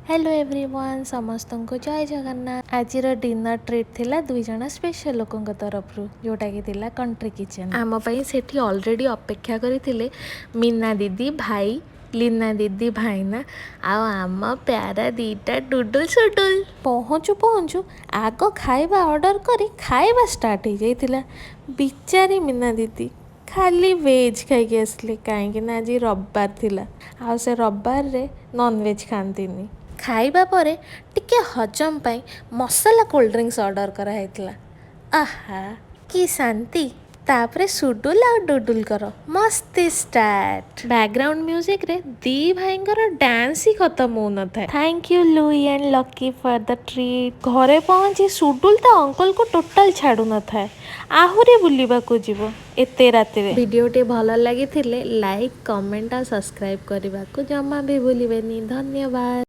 Hello everyone समस्त को जय जगन्नाथ। आज डिनर ट्रीट थिला दुई जन स्पेशल लोकों तरफ जोटा कि थिला कंट्री किचन आम सेठी ऑलरेडी अपेक्षा करथिले मीना दीदी भाई लीना दीदी भाईना आम प्यारा दीटा डुडुल सुडुल पहुँचु पहुँचु आग खाइबा ऑर्डर करी खाइबा स्टार्ट हो जाइथिला। बिचारी मीना दीदी खाली वेज खाई आसले कहीं आज रविवार थिला आ से रविवार रे नॉन वेज खांतीनी। खाइबा परे टिके हजम पाई मसाला कोल्ड ड्रिंक्स ऑर्डर कराइला। आहा कि शांति। तापरे सुडुल आ डुडुल कर मस्ती स्टार्ट। बैकग्राउंड म्यूजिक रे दी भाईंकर डांस ही खत्म हो न था। Thank you Louis and lucky for the treat. घरे पहुंची सुडुल ता अंकल को टोटल छाड़ू न था आहुरी बुलिबा को जीवो एते राति रे। वीडियोटी भल लगी थिले लाइक कमेंट और सब्सक्राइब करने को जमा भी भूलिबेनी। धन्यवाद।